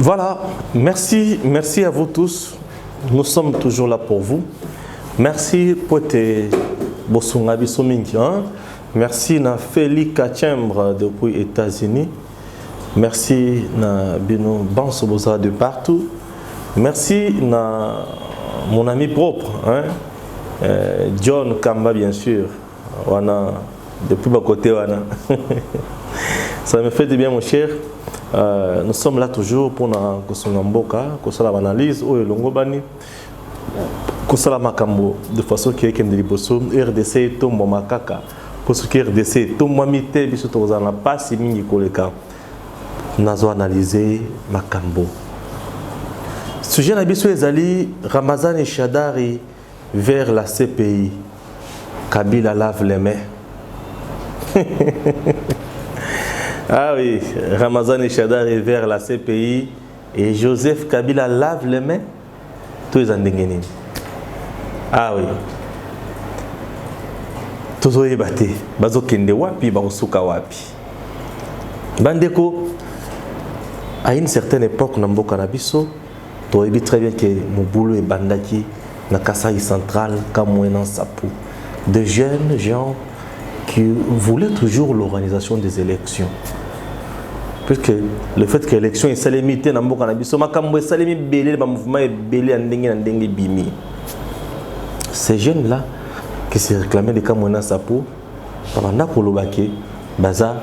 Voilà, merci à vous tous. Nous sommes toujours là pour vous. Merci pour tes Bosungabi Sominki. Merci na Félix Kachembre depuis les États-Unis. Merci na Bino Bansoboza de partout. Merci na mon ami propre, John Kamba bien sûr. Wana depuis ma côté wana. Ça me fait du bien mon cher. Nous sommes là toujours pour na Kosongamboka, Kosala analyse ou Longobani. Kosala makambo de façon qui est que ndeliboso RDC tombo makaka pour ce qui RDC tombo mité biso toza na passe mingi koleka nazo analyser makambo. Sujet na biso ezali Ramazani Shadari vers la CPI. Kabila lave les mains. Ah oui, Ramazani Shadari vers la CPI et Joseph Kabila lave les mains. Tous les andengeni. Ah oui. Tozo yebate, bazo kende wapi, baosuka wapi. Bandeko, à une certaine époque, Namboka Nabiso, tu as très bien que Moubulu et Bandaki, na Kasai central, Kamouenan Sapou. De jeunes gens qui voulaient toujours l'organisation des élections. Puisque le fait que l'élection est salémité, Namboka Nabiso, Makambo est salémé, belé, le mouvement est belé, Ndengue Bimi. Ces jeunes-là qui se réclamaient de Kamouenan Sapou, pendant que l'Obake, Baza,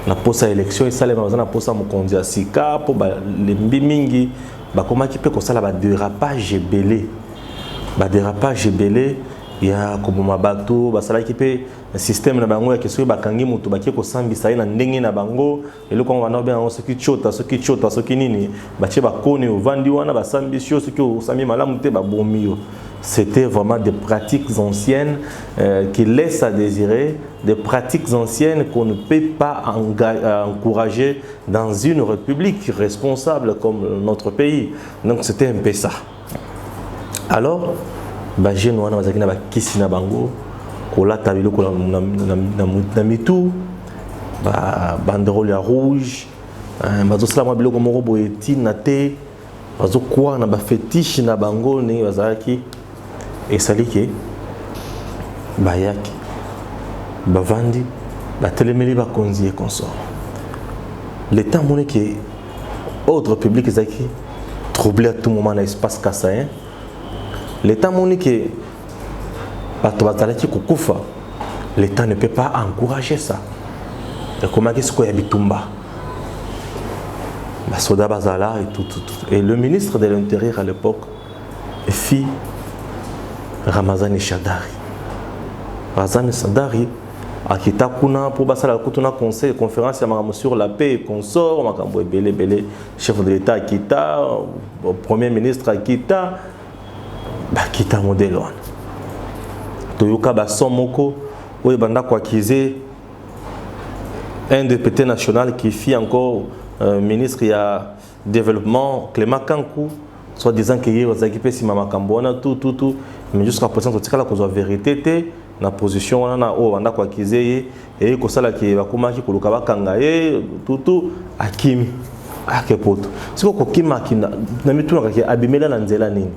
na posa élection et salé na posa mokonzi ya sika po ba lembi mingi ba koma ki pe ko sala ba dérapage belé ya comme mabato ba sala ki pe système na bango ya keso ba kangi mutu ba ki ko sambisa na ndenge na bango eloko wana ba soki chota soki nini ba che ba koni ovandi wana ba sambisio soki o sami malamu te ba bomio. C'était vraiment des pratiques anciennes qui laissent à désirer, des pratiques anciennes qu'on ne peut pas encourager dans une république responsable comme notre pays. Donc c'était un peu ça. Alors, je ne sais pas si je bango, kola tabilo kola na mitu, banderole rouge, bazosala ma biloko moko boyeti na te, bazokwa na ba fétiche na bango ni bazaki. Et ça dit que Bayaki, Bavandi, Batelemeli, Bakonzi et consort. L'État monnaie qui est autre public qui troublé à tout moment dans l'espace kassaïen. L'État monnaie qui est l'État ne peut pas encourager ça. Et comment est-ce qu'il y a Bitumba? Soda Bazala et tout. Et le ministre de l'Intérieur à l'époque fit Ramazani Shadari. Ramazani Shadari a quitté Kuna pour passer la conseil conférence sur la paix et consort, Makambo Belé, chef de l'État Akita, premier ministre Akita, Bakita modèle. Toyoka Bassomoko, où Banda Kwakize, un député national qui fit encore ministre il a développement Clément Kankou. Soit disant que les équipes si mama kambona tout mais jusqu'à présent tu la cause vérité na position wana o anda kwa kizeye et ko sala ki bakuma ki kuluka bakanga tout akimi akepoto siko ko kima kina na mituna ka abimela na nzela nini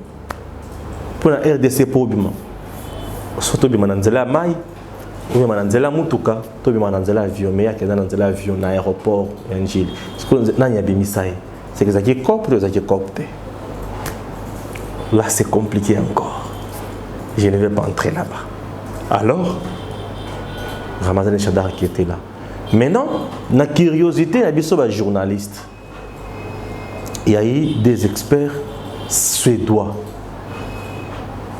pour la RDC pour bima surtout bima na nzela mai ou bima na nzela mutuka to bima na nzela avion mais yake na nzela avion na aéroport Angile siko na nya bimisaye c'est que ça qui copte. Là, c'est compliqué encore. Je ne vais pas entrer là-bas. Alors, Ramazani Shadari qui était là. Maintenant, la curiosité, il y a des journalistes. Il y a eu des experts suédois,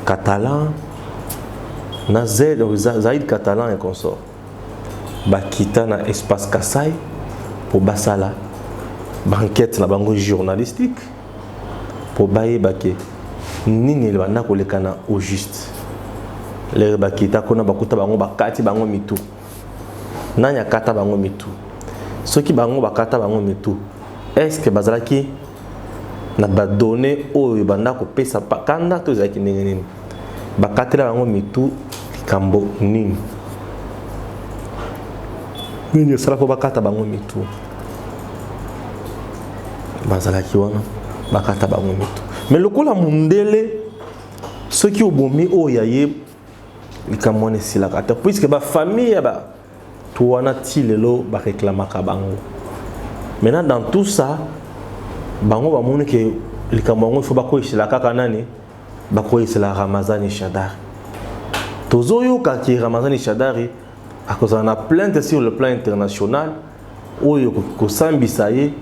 catalans, Zaïd catalan et consort. Bakita na espace Kassai pour Basala. Banquette na bango journalistique pour Baye Baké. Nini le bana kolekana au juste les bakita kona bakuta bango bakati bango mitu nanya kata bango mitu soki bango bakata bango mitu est-ce que bazalaki na ba donner o banda ko pesa pakanda to zaki nini bakatela bango mitu kambo nini sala ko bakata bango mitu bazalaki wana bakata bango mitu mais lokola mundele ceux qui obomi oyaye likambo wana esilaka ata puisque bafamille ya bato wana ti lelo bareklamaka bango. Maintenant dans tout ça bango bamoni ke likambo yango ifo bakoyisela kaka nani bakoyisela Ramazani Shadari. Tozoyoka ki Ramazani Shadari akozala na plainte sur le plan international oyo kosambisa ye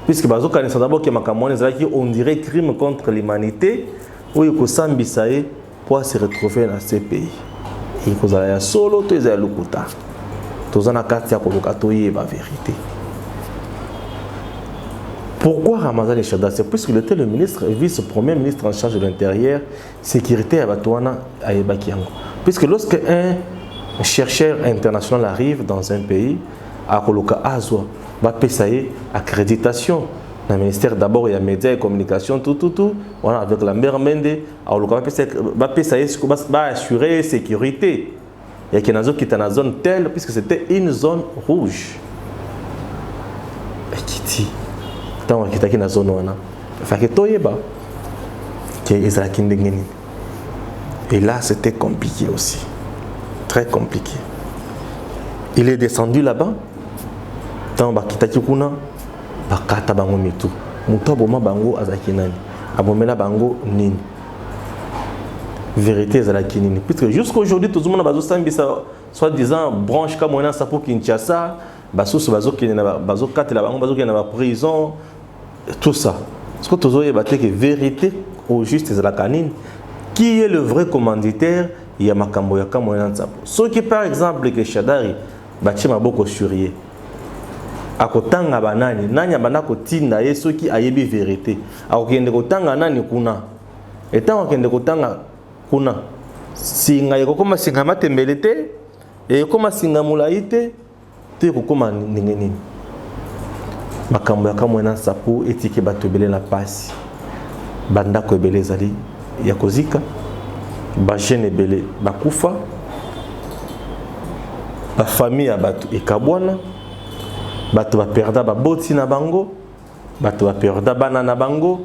puisque bazokanisa d'abord ke makambo wana ezalaki on dirait crime contre l'humanité oyo kosambisa ye pour se retrouver dans ce pays. Ekozala ya solo to ezala lokuta toza na kati ya koluka toyeba vérité. Pourquoi Ramazani Shadari? C'est puisque il était le ministre et vice-premier ministre en charge de l'intérieur, sécurité à Batouana à Ebakiango. Puisque lorsque un chercheur international arrive dans un pays, à Koloka Azwa, va payer accréditation. Le ministère d'abord il y a médias et communication, tout. Voilà, avec la mère Mende, va assurer sécurité. Il y a qui est dans la zone telle, puisque c'était une zone rouge. Et qui dit tant qu'il est dans la zone wana fait que toyeba que ezalaki ndenge nini. Et là c'était compliqué aussi, très compliqué. Il est descendu là-bas tant bakitaki kuna bakata bango mitu mutu aboma bango azalaki nani abomela bango nini vérité ezalaki nini puisque jusqu'aujourd'hui tout le monde bazosambisa soi-disant branche comme on a ça pour Kinshasa basusu bazokatela bango bazokende na prison tout ça. Parce que toujours il que vérité au juste de la canine qui est le vrai commanditaire il y a makambo ya kamoya nzapo. Ceux qui par exemple que Shadari bati maboko surier akotanga banani nani bana kotinda ye ceux qui ayebi vérité akokende kotanga nani kuna etant okende kotanga kuna singa yekoma singa matembelete et koma singa mulaite te kokoma ndenge nini makambo ya kamwena sapo etike batobele na pasi banda ko ebele zali ya kozika ba jeune ebele bakufa ba famille ya batu ekabwana batu ba perda ba boti na bango batu ba perda bana na bango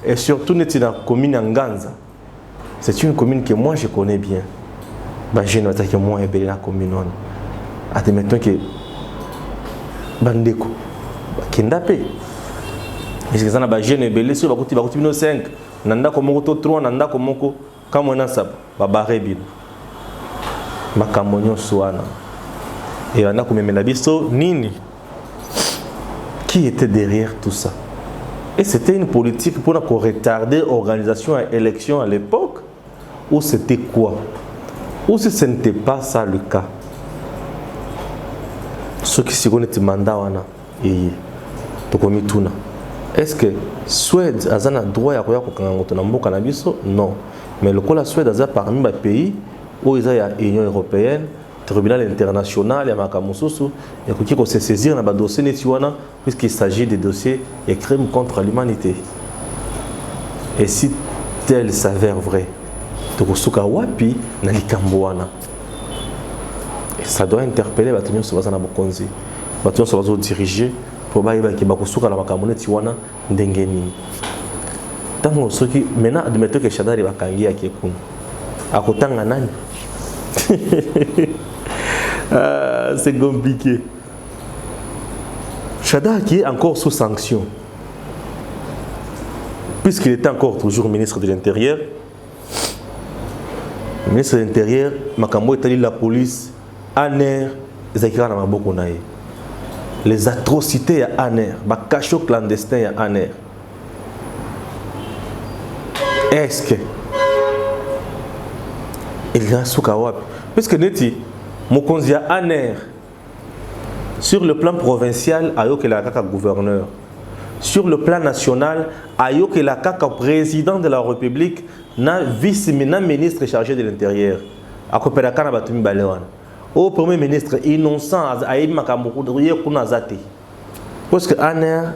et surtout neti na commune Nganza. C'est une commune que moi je connais bien. Ba jeune bataki moi ebele na commune on admettons que bandeko kindape est-ce que ba jeune ebele so bakuti bino 5 nanda ko moko to 3 nanda ko moko kama na saba ba bare bino makambo nyonso wana et nanda ko memela biso nini qui était derrière tout ça. Et c'était une politique pour retarder l'organisation et l'élection à l'époque ou c'était quoi? Ou si ce n'était pas ça le cas? Ceux qui se connaissent mandat wana et tokomituna. Est-ce que Suède a un droit à quoi non. Mais le coup la Suède a parmi les pays où il y a l'Union européenne, le tribunal international, il y a Makamususu, et qui se saisir dans le dossier Netiwana puisqu'il s'agit des dossiers et crimes contre l'humanité. Et si tel s'avère vrai, Tokosuka Wapi na Likamboana. Et ça doit interpeller Batonio Sobazana Bokonzi. Batonio Sobazo dirigé pour baïba qui bakosuka la Makamone Tiwana Ndengeni. Tango soki maintenant admettons que Shadari bakangi ya kekun. Akotanga nani? C'est compliqué. Shadari qui est encore sous sanction. Puisqu'il était encore toujours ministre de l'Intérieur. Le ministre de l'Intérieur, Makambo est allé la police, ANER, les atrocités à ANER, les cachots clandestins à ANER. Est-ce que il y a un soukawap? Puisque Neti, Mokonzi à ANER, sur le plan provincial, Ayoke la kaka gouverneur. Sur le plan national, Ayoke la kaka président de la République, na vice-ministre chargé de l'Intérieur. Akopelaka na batumi balewana. Au premier ministre innocent aïd makambo kuna zate. Parce que ANER,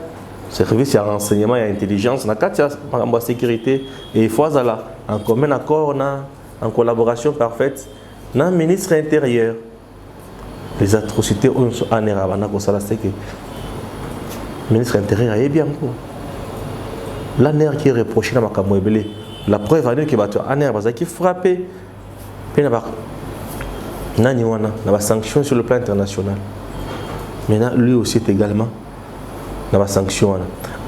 service de renseignement et intelligence, na katia makambo sécurité et il faut là en commun accord en collaboration parfaite na ministre intérieur. Les atrocités on ANER abana ko sala c'est que ministre intérieur est bien ko. l'ANER qui est reproché dans Makambo Ebele. La preuve est que l'ANER qui frappé. Puis il y a des sanctions sur le plan international. Maintenant, lui aussi est également dans la sanction.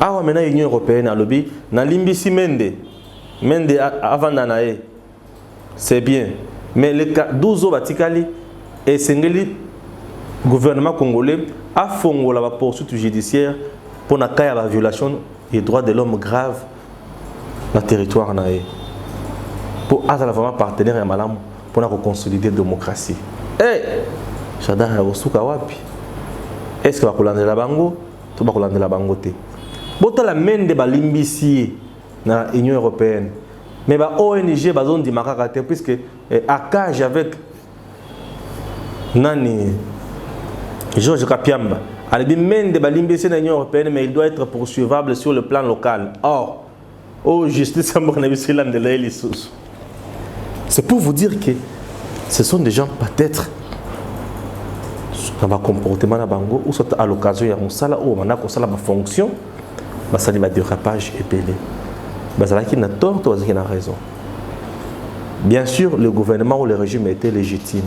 Ah, maintenant, l'Union européenne a lobby. Dans l'Imbisi Mende avant d'anaï, c'est bien. Mais les 12 ans, et c'est le gouvernement congolais a fondé la poursuite judiciaire pour la violation des droits de l'homme grave dans le territoire. Pour être vraiment partenaire et malam pour consolider la démocratie. Eh, Chadar a reçu Kawapi. Est-ce que va couler la bango? Tout va couler la bangote. Bota la main de Balimbisi dans l'Union européenne. Mais la ONG a zone di makakate puisque accage avec Nani Georges Kapiamba. Elle dit main de Balimbisi dans l'Union européenne, mais il doit être poursuivable sur le plan local. Or, oh justice c'est pour vous dire que ce sont des gens peut-être dans le comportement de Bango ou à l'occasion il y a un sala ou on a une fonction. Ça dit dérapage épelé. Ça qui n'a tort, toi qui n'a raison. Bien sûr, le gouvernement ou le régime était légitime.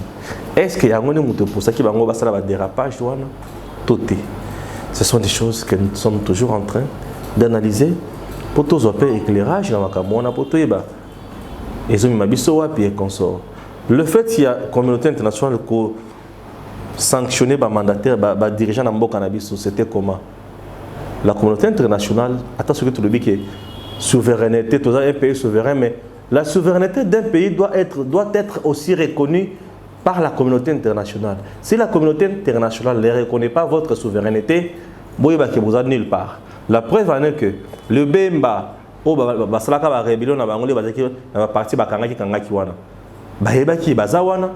Est-ce qu'il y a un monde pour ça qui va un dérapage? Ce sont des choses que nous sommes toujours en train d'analyser pour tous les éclairages dans la Cameroun, pour tout et consort. Le fait qu'il y a la communauté internationale qui sanctionné par mandataire, par dirigeant dans le cannabis, c'était comment? La communauté internationale, attention que tout le monde qui souveraineté, tout un pays souverain, mais la souveraineté d'un pays doit être aussi reconnue par la communauté internationale. Si la communauté internationale ne reconnaît pas votre souveraineté, vous êtes nulle part. La preuve en est que le Bemba, basalaka ba rébellion na bango bazaki na parti bakangaki kangaki wana. Bayebaki bazawana.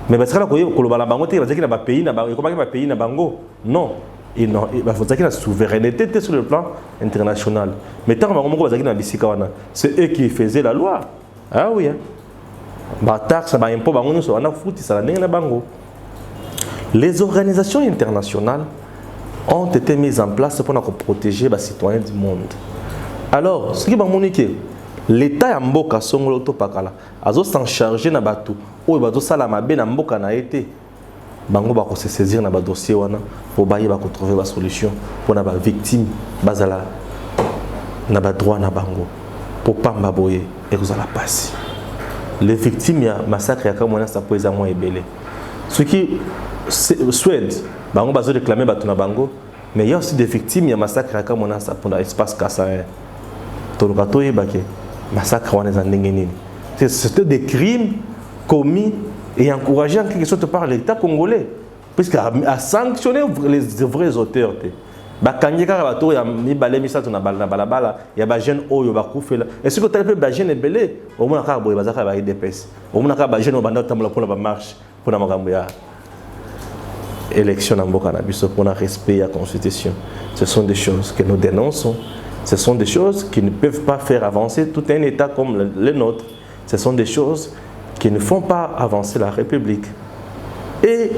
Mais parce que là koloba la bango te bazaki na ba pays na bango, komaki ba pays na bango. Non. Il faut dire la souveraineté sur le plan international. Mais tant que c'est eux qui faisaient la loi. Ah oui. Les organisations internationales ont été mises en place pour protéger les citoyens du monde. Alors, ce qui va moniquer, l'État Mboka Songolo Topakala a s'en chargé na batu ou bato salama ben Mboka na été. Bango va se saisir dans le dossier pour trouver la solution pour les victimes bazala na droit na bango pour pas m'aboyer et vous allez passer. Les victimes ya massacre ya comme ça peut être moins ébélé. Ce qui souhaite bango bazo réclamer batu na bango, mais il y a aussi des victimes ya massacre ya comme ça pour l'espace kassaïen. Tout le bateau est baké massacre wana za ndenge nini. C'était des crimes commis et encourager en quelque sorte par l'État congolais, puisqu'il a sanctionné les vrais auteurs. Bakanyeka bato ya mibale misato na balabala ya ba jeune oyo bakufela. Est-ce que tu as ba jeune belé au mona ka boye bazaka ba IDPS. Au mona ka ba jeune banda tambola pour la marche pour na makambo ya élection na mboka na biso pour na respect à constitution. Ce sont des choses que nous dénonçons. Ce sont des choses qui ne peuvent pas faire avancer tout un État comme le nôtre. Ce sont des choses qui ne font pas avancer la République. Et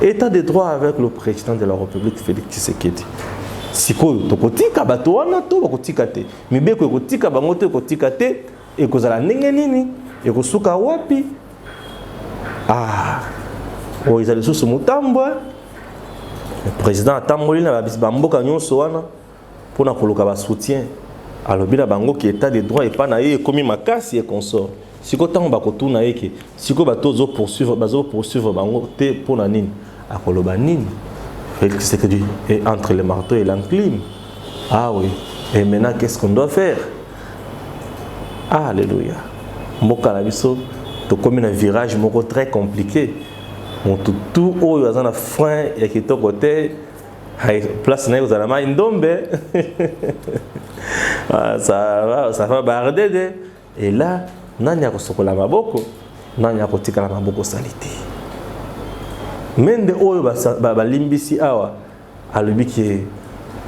état de droit avec le président de la République, Félix Tshisekedi. Si vous avez bato wana to bakotika te. Mibeko ekotika bango te ekotika te ekozala ndenge nini ekosuka wapi? Ah. O izali susu mutambwa. Le président atamboli na bamboka nyonso wana pona koluka ba soutien. Alobi na bango ki état de droit epa na ye ekomi makasi et consort. Si vous avez un eke, si vous avez poursuivre bango te pona nini akoloba nini c'est que entre le marteau et l'enclume. Ah oui. Et maintenant qu'est-ce qu'on doit faire? Alléluia. Mboka na biso to comme un virage moko très compliqué. On tout oyo azana frein ya kitoko te. Place na yo zalama ndombe. Ça va barder. Et là nani akosokola maboko, nani akotika la maboko salite. Mende oyo balimbisi awa alobi ki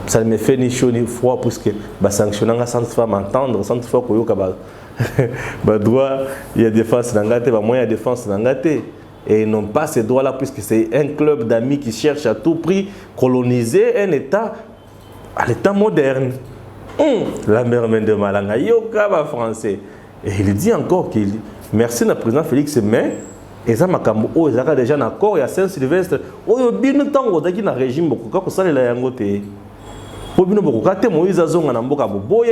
ça me fait ni chaud ni froid puisque ba sanctionnanga sans fois m'entendre, sans fois koyoka ba droit il y a défense d'angate, ba moyen de défense d'angate et non pas ces droits là puisque c'est un club d'amis qui cherche à tout prix coloniser un état à l'état moderne. La mère de Malanga, yoka va français. Et il dit encore qu'il merci le président Félix, mais ils ont déjà un accord, il y a Saint-Sylvestre. Oh, il y a un régime, il y a un côté. Il y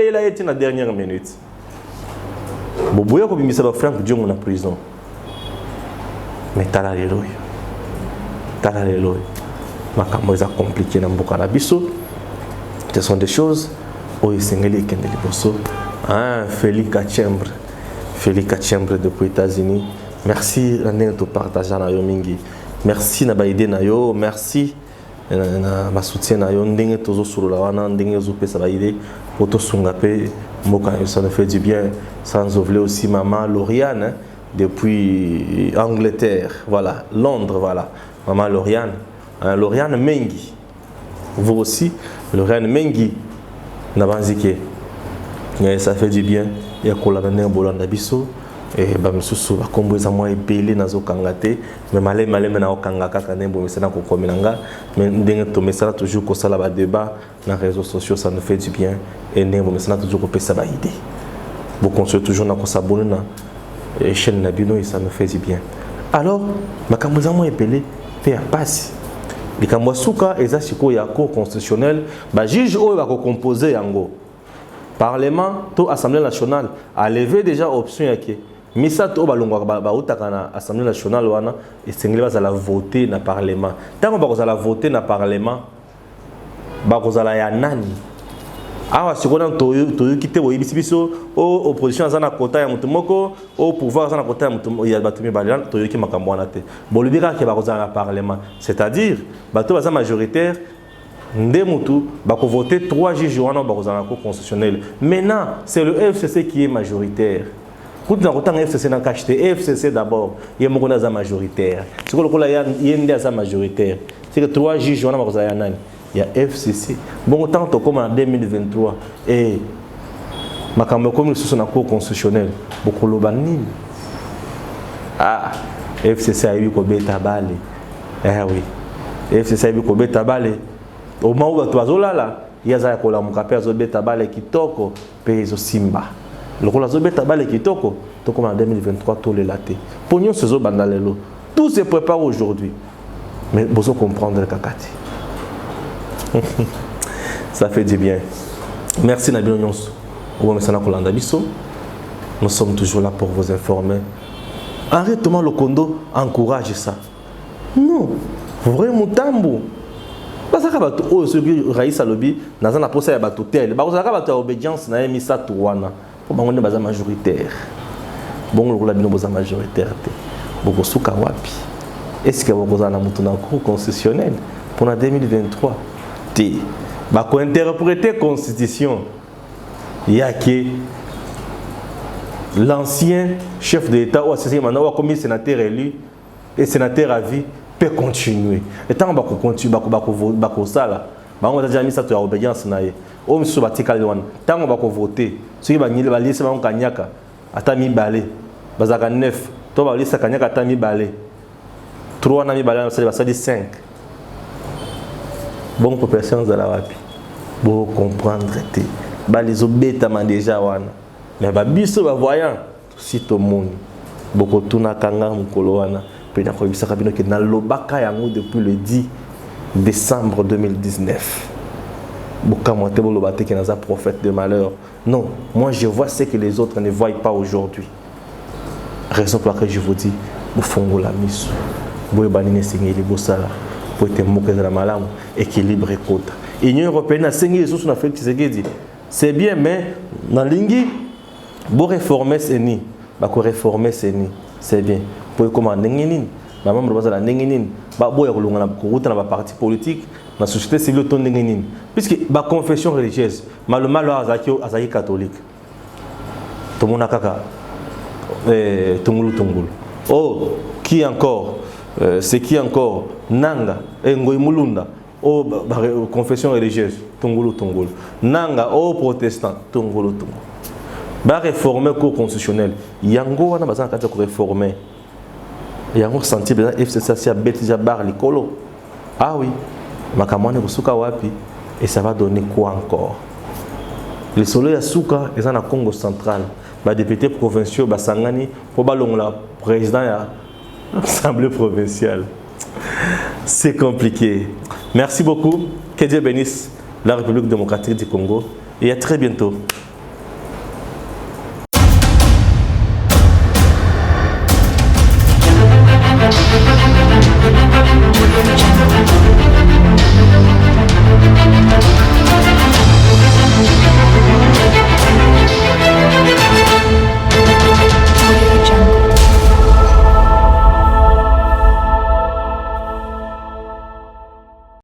a la dernière minute. Il y a un Franck Dion en prison. Mais tala lelo. Tala lelo. Makambo est compliqué dans Bokana Bisso. Ce sont des choses où il s'engage qui ne liboso. Félix Kachembre. Félix Kachembre depuis les États-Unis. Merci de partager na yo mingi. Merci na baide na yo. Merci na ma soutien na yo ndenge tozo solo la wana ndenge zo pesa baide pour to sungape moka ça nous fait du bien sans oublier aussi maman Lauriane hein, depuis Angleterre, voilà, Londres, voilà. Maman Lauriane, Lauriane Mengi. Vous aussi, Lauriane Mengi, Nabanzike. Ça fait du bien. Il y a Kolanane Bolanda Bisso. Et Bamsusu, comme vous avez épelé Nazo Kangate, mais malé na Okangaka, Kanembo, mais c'est dans Kokominanga. Mais nous ça toujours que ça là débat dans les réseaux sociaux, ça nous fait du bien. Et nous, mais ça toujours que ça va aider. Vous conseillez toujours dans Kosabonina. Et chaîne Nabino, et ça nous fait du bien. Alors, ma camouza épelé, fait à passe. Les camouasuka, et ça, c'est quoi, cour constitutionnel, bah, juge, il va composer en gros. Parlement, tout Assemblée nationale, a levé déjà option yake. Mais ça, tout l'Assemblée nationale, et c'est va voter dans le Parlement. Tant qu'on va voter dans le Parlement, on va yanani. Ah, si on a quitté l'opposition à la quota, au pouvoir à la quota, il y a battu Balian, qui m'a cambonaté. Bon, le dira qu'il va dans le Parlement. C'est-à-dire, bateau majoritaire, Ndemutu, va voter 3 juges dans la Cour constitutionnelle. Maintenant, c'est le FCC qui est majoritaire. Quand on a FCC dans le FCC d'abord, il y a un majoritaire. C'est que il y a un majoritaire. C'est que 3 juges dans la il y a FCC. Bon, autant comme en 2023, et ma comme sur la Cour constitutionnelle, beaucoup de bannis. Ah, FCC a eu combien de tabale. Eh oui, FCC a eu combien de tabale. Au moment où tu vas là, il y a un peu de tabale qui toko, pays au Simba. Le rôle de tabale qui toko, comme en 2023, tout le laté. Pour nous, c'est bandalelo. Tout se prépare aujourd'hui. Mais vous devez comprendre le kakati. Ça fait du bien. Merci Nabino Nyonso. Nous sommes toujours là pour vous informer. Arrêtement le Kondo encourage ça. Non, vraiment tambo. Parce que ceux qui Raïssa lobby, dans un procès à hôtel, parce que obédience na emisa touana. Pour on est majoritaire. Bon le rôle de majoritaire. Boko suka wapi. Est-ce que vous avez un cours constitutionnel pour la 2023? Bah, pour interpréter la Constitution, il y a que l'ancien chef de l'État ou comme sénateur élu et sénateur à vie peut continuer. Et tant qu'on continue, on a déjà mis ça à l'obédience. On tant qu'on va voter, ceux qui vont laisser un kanyaka, atami balé, bazaka 9, toi va laisser kanyaka atami balé, 3 nami balé, ça dit 5. Bonne population de la wapi. Pour comprendre les obéta déjà wana. Mais ba biso ba voyant si tout le monde. Boko tuna kanga mukolo wana. Pena ko bisaka bino ke na lobaka yango depuis le 10 décembre 2019. Boka monte bo lobate ke naza prophète de malheur. Non, moi je vois ce que les autres ne voient pas aujourd'hui. Raison pour laquelle je vous dis, bo fongo la miso. Bo banine singeli bo sala. Pour être moqué de la malam, équilibre et quota. L'Union européenne a saigné les sources dans fait c'est bien, mais dans l'ingui, pour réformer c'est ni, pour réformer c'est ni, c'est bien. Pour commander n'enginin, ma maman doit la n'enginin, bah boy on a route dans la parti politique, dans la société civile ton n'enginin, puisque ma confession religieuse, mal le mal azaki catholique. Tout le monde a kaka, tungulu. Oh, qui encore? C'est qui encore? Nanga, Ngoy Mulunda, oh confession religieuse, Tungulu. Nanga, oh protestant, Tungulu. Ba réformer le cours constitutionnel. Yango wana bazana kata ko réformer. Yango senti bien FCC a déjà bar likolo. Ah oui, makamane kusuka wapi et ça va donner quoi encore? Le soleil à Souka est dans Congo central. Les députés provinciaux Basangani pour le président de l'Assemblée provinciale. C'est compliqué. Merci beaucoup. Que Dieu bénisse la République démocratique du Congo et à très bientôt.